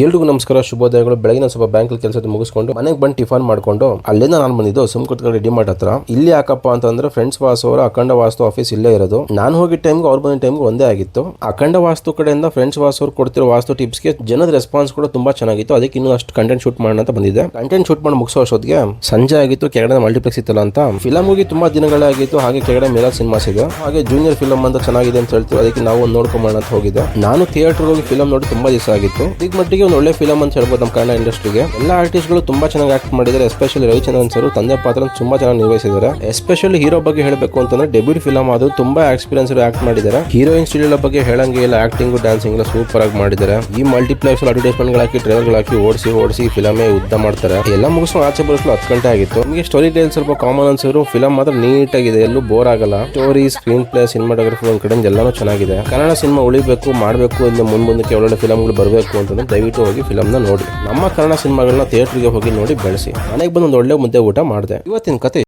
ಎಲ್ರಿಗೂ ನಮಸ್ಕಾರ, ಶುಭೋದಯಗಳು. ಬೆಳಗಿನ ಸ್ವಲ್ಪ ಬ್ಯಾಂಕಲ್ಲಿ ಕೆಲಸ ಮುಗಿಸ್ಕೊಂಡು ಮನೆಗೆ ಬಂದು ಟಿಫನ್ ಮಾಡ್ಕೊಂಡು ಅಲ್ಲಿಂದ ನಾನು ಬಂದಿದ್ದು ಸುಮ್ಕುತ್ಕೊಂಡು ರೆಡಿ ಮಾಡಿ ಹತ್ರ. ಇಲ್ಲಿ ಯಾಕಪ್ಪ ಅಂತಂದ್ರೆ ಫ್ರೆಂಡ್ಸ್ ವಾಸು ಅವರ ಅಖಂಡ ವಾಸ್ತು ಆಫೀಸ್ ಇಲ್ಲೇ ಇರೋದು. ನಾನು ಹೋಗಿದ್ದ ಟೈಮ್ಗೆ ಅವ್ರು ಬಂದ ಟೈಮ್ಗೆ ಒಂದೇ ಆಗಿತ್ತು. ಅಖಂಡ ವಾಸ್ತು ಕಡೆಯಿಂದ ಫ್ರೆಂಡ್ಸ್ ವಾಸು ಅವ್ರು ಕೊಡ್ತಿರೋ ವಾಸ್ತು ಟಿಪ್ಸ್ಗೆ ಜನದ ರೆಸ್ಪಾನ್ಸ್ ಕೂಡ ತುಂಬಾ ಚೆನ್ನಾಗಿತ್ತು. ಅದಕ್ಕೆ ಇನ್ನೂ ಅಷ್ಟು ಕಂಟೆಂಟ್ ಶೂಟ್ ಮಾಡೋಣ ಅಂತ ಬಂದಿದೆ. ಕಂಟೆಂಟ್ ಶೂಟ್ ಮಾಡಿ ಮುಗಿಸೋ ಅಷ್ಟೊತ್ತಿಗೆ ಸಂಜೆ ಆಗಿತ್ತು. ಕೆಳಗಡೆ ಮಲ್ಟಿಪ್ಲೆಕ್ಸ್ ಇತ್ತಲ್ಲ ಅಂತ ಫಿಲಮ್ ಹೋಗಿ ತುಂಬಾ ದಿನಗಳೇ ಆಗಿತ್ತು. ಹಾಗೆ ಕೆಳಗಡೆ ಮಿರಾ ಸಿನಿಮಾಸ್ ಇದೆ, ಹಾಗೆ ಜೂನಿಯರ್ ಫಿಲಮ್ ಅಂತ ಚೆನ್ನಾಗಿದೆ ಅಂತ ಹೇಳ್ತೀವಿ. ಅದಕ್ಕೆ ನಾವು ಒಂದು ನೋಡ್ಕೊಂಬೋಣ ಅಂತ ಹೋಗಿದ್ದೆ. ನಾನು ಥಿಯೇಟರ್ ಹೋಗಿ ಫಿಲಮ್ ನೋಡಿ ತುಂಬಾ ದಿವಸ ಆಗಿತ್ತು. ಈಗ ಮಟ್ಟಿಗೆ ಒಂದು ಒಳ್ಳೆ ಫಿಲಮ್ ಅಂತ ಹೇಳ್ಬೋದು ನಮ್ಮ ಕನ್ನಡ ಇಂಡಸ್ಟ್ರಿಗೆ. ಎಲ್ಲ ಆರ್ಟಿಸ್ಟ್ಗಳು ತುಂಬಾ ಚೆನ್ನಾಗಿ ಆಕ್ಟ್ ಮಾಡಿದ್ದಾರೆ. ಎಸ್ಪೆಷಲಿ ರವಿಚಂದ್ರನ್ ಸರ್ ತಂದೆ ಪಾತ್ರ ತುಂಬಾ ಚೆನ್ನಾಗಿ ನಿರ್ವಹಿಸಿದ್ದಾರೆ. ಎಸ್ಪೆಷಲಿ ಹೀರೋ ಬಗ್ಗೆ ಹೇಳಬೇಕು ಅಂತಂದ್ರೆ ಡೆಬ್ಯೂಟ್ ಫಿಲಮ್ ಅದು ತುಂಬಾ ಎಕ್ಸ್ಪೀರಿಯನ್ಸ್ ಆಕ್ಟ್ ಮಾಡಿದ್ದಾರೆ. ಹೀರೋಯಿನ್ ಸ್ಟೀಲ್ ಬಗ್ಗೆ ಹೇಳಂಗೆ ಇಲ್ಲ, ಆಕ್ಟಿಂಗ್ ಡ್ಯಾನ್ಸಿಂಗ್ ಎಲ್ಲ ಸೂಪರ್ ಆಗಿ ಮಾಡಿದ್ದಾರೆ. ಈ ಮಲ್ಟಿಪ್ಲೆಕ್ಸ್ ಅಡ್ವರ್ಟೈಸ್ಮೆಂಟ್ ಗಳಾಕಿ ಟ್ರೈಲರ್ ಗಳಾಕಿ ಓಡಿಸಿ ಫಿಲಮೇ ಉದ್ದ ಮಾಡ್ತಾರೆ. ಎಲ್ಲ ಮುಗಿಸೋ ಆಚೆ ಬರೋಷ್ಟು 10 ಗಂಟೆ ಆಗಿತ್ತು. ನಿಮಗೆ ಸ್ಟೋರಿ ಟೈಲ್ ಸ್ವಲ್ಪ ಕಾಮನ್ ಅನ್ಸಿದ್ರು ಫಿಲಮ್ ಮಾತ್ರ ನೀಟ್ ಆಗಿದೆ, ಎಲ್ಲೂ ಬೋರ್ ಆಗಲ್ಲ. ಸ್ಟೋರಿ, ಸ್ಕ್ರೀನ್ ಪ್ಲೇ, ಸಿನಿಮಾಟೋಗ್ರಫಿ ಒಂದ್ ಕಡೆ ಎಲ್ಲಾನು ಚೆನ್ನಾಗಿದೆ. ಕನ್ನಡ ಸಿನಿಮಾ ಉಳಿಬೇಕು, ಮಾಡಬೇಕು, ಇನ್ನು ಮುಂದಕ್ಕೆ ಒಳ್ಳೊಳ್ಳೆ ಫಿಲಮ್ಗಳು ಬರಬೇಕು ಅಂತಂದ್ರೆ ದಯವಿಟ್ಟು ಹೋಗಿ ಫಿಲಮ್ನ ನೋಡಿ. ನಮ್ಮ ಕನ್ನಡ ಸಿನಿಮಾಗಳನ್ನ ಥಿಯೇಟರ್ಗೆ ಹೋಗಿ ನೋಡಿ ಬೆಳೆಸಿ. ಮನೆಗೆ ಬಂದು ಒಂದು ಒಳ್ಳೆ ಮುದ್ದೆ ಊಟ ಮಾಡಿದೆ. ಇವತ್ತಿನ ಕತೆ